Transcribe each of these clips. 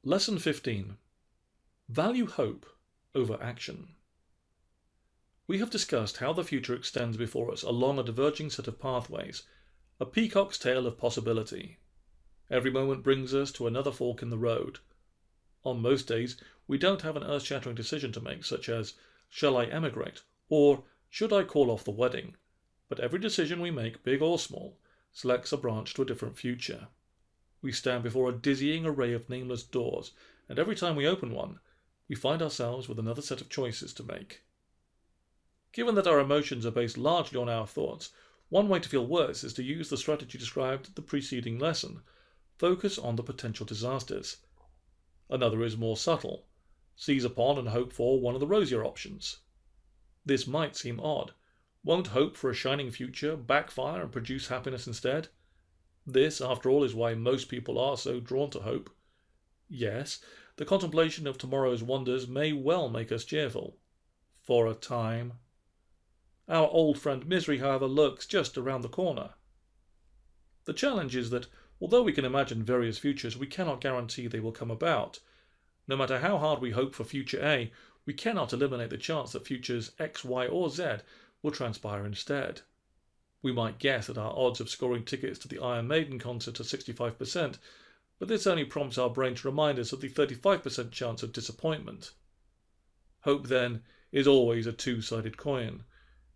Lesson 15. Value hope over action. We have discussed how the future extends before us along a diverging set of pathways, a peacock's tail of possibility. Every moment brings us to another fork in the road. On most days, we don't have an earth-shattering decision to make, such as, shall I emigrate, or should I call off the wedding? But every decision we make, big or small, selects a branch to a different future. We stand before a dizzying array of nameless doors, and every time we open one, we find ourselves with another set of choices to make. Given that our emotions are based largely on our thoughts, one way to feel worse is to use the strategy described in the preceding lesson: focus on the potential disasters. Another is more subtle: seize upon and hope for one of the rosier options. This might seem odd. Won't hope for a shining future backfire and produce happiness instead? This, after all, is why most people are so drawn to hope. Yes, the contemplation of tomorrow's wonders may well make us cheerful. For a time. Our old friend misery, however, lurks just around the corner. The challenge is that, although we can imagine various futures, we cannot guarantee they will come about. No matter how hard we hope for future A, we cannot eliminate the chance that futures X, Y, or Z will transpire instead. We might guess at our odds of scoring tickets to the Iron Maiden concert at 65%, but this only prompts our brain to remind us of the 35% chance of disappointment. Hope, then, is always a two-sided coin.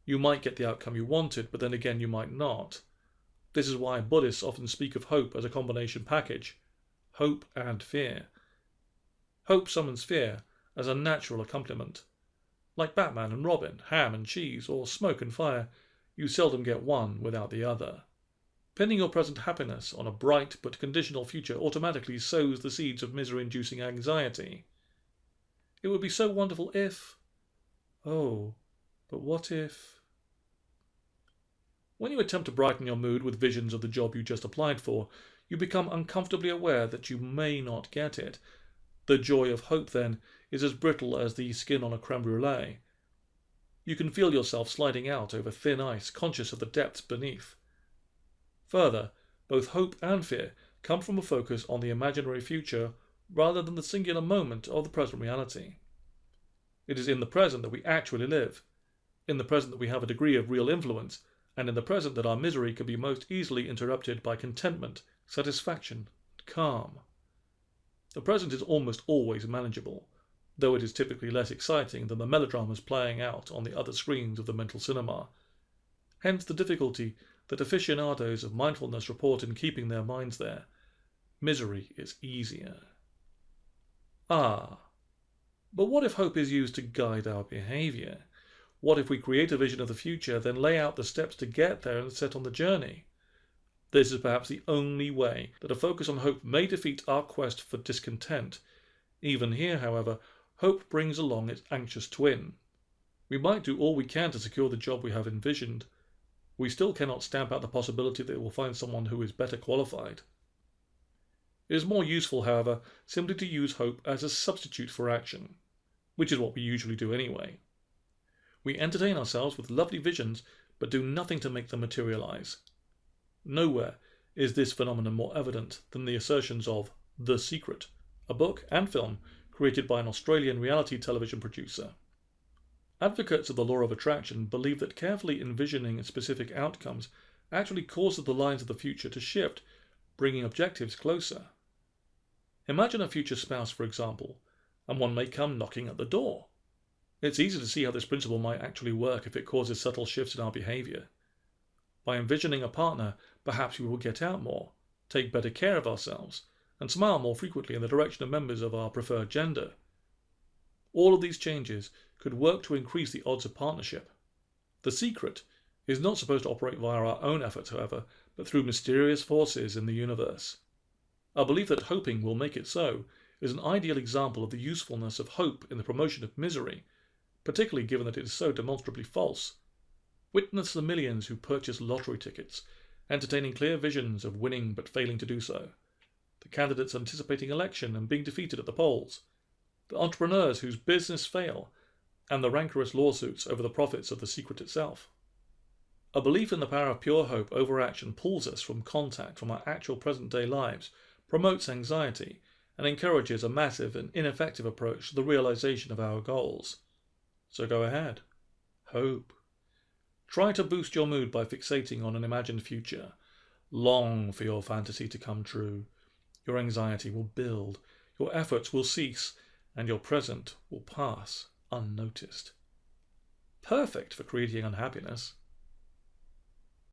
You might get the outcome you wanted, but then again you might not. This is why Buddhists often speak of hope as a combination package: hope and fear. Hope summons fear as a natural accompaniment. Like Batman and Robin, ham and cheese, or smoke and fire, you seldom get one without the other. Pinning your present happiness on a bright but conditional future automatically sows the seeds of misery-inducing anxiety. It would be so wonderful if... Oh, but what if... When you attempt to brighten your mood with visions of the job you just applied for, you become uncomfortably aware that you may not get it. The joy of hope, then, is as brittle as the skin on a creme brulee. You can feel yourself sliding out over thin ice, conscious of the depths beneath. Further, both hope and fear come from a focus on the imaginary future rather than the singular moment of the present reality. It is in the present that we actually live, in the present that we have a degree of real influence, and in the present that our misery can be most easily interrupted by contentment, satisfaction, and calm. The present is almost always manageable, though it is typically less exciting than the melodramas playing out on the other screens of the mental cinema. Hence the difficulty that aficionados of mindfulness report in keeping their minds there. Misery is easier. But what if hope is used to guide our behavior? What if we create a vision of the future, then lay out the steps to get there and set on the journey? This is perhaps the only way that a focus on hope may defeat our quest for discontent. Even here, however, hope brings along its anxious twin. We might do all we can to secure the job we have envisioned. We still cannot stamp out the possibility that we'll find someone who is better qualified. It is more useful, however, simply to use hope as a substitute for action, which is what we usually do anyway. We entertain ourselves with lovely visions, but do nothing to make them materialize. Nowhere is this phenomenon more evident than the assertions of The Secret, a book and film created by an Australian reality television producer. Advocates of the law of attraction believe that carefully envisioning specific outcomes actually causes the lines of the future to shift, bringing objectives closer. Imagine a future spouse, for example, and one may come knocking at the door. It's easy to see how this principle might actually work if it causes subtle shifts in our behavior. By envisioning a partner, perhaps we will get out more, take better care of ourselves, and smile more frequently in the direction of members of our preferred gender. All of these changes could work to increase the odds of partnership. The Secret is not supposed to operate via our own efforts, however, but through mysterious forces in the universe. Our belief that hoping will make it so is an ideal example of the usefulness of hope in the promotion of misery, particularly given that it is so demonstrably false. Witness the millions who purchase lottery tickets, entertaining clear visions of winning but failing to do so, the candidates anticipating election and being defeated at the polls, the entrepreneurs whose business fail, and the rancorous lawsuits over the profits of the Secret itself. A belief in the power of pure hope over action pulls us from contact from our actual present-day lives, promotes anxiety, and encourages a massive and ineffective approach to the realization of our goals. So go ahead. Hope. Try to boost your mood by fixating on an imagined future. Long for your fantasy to come true. Your anxiety will build, your efforts will cease, and your present will pass unnoticed. Perfect for creating unhappiness.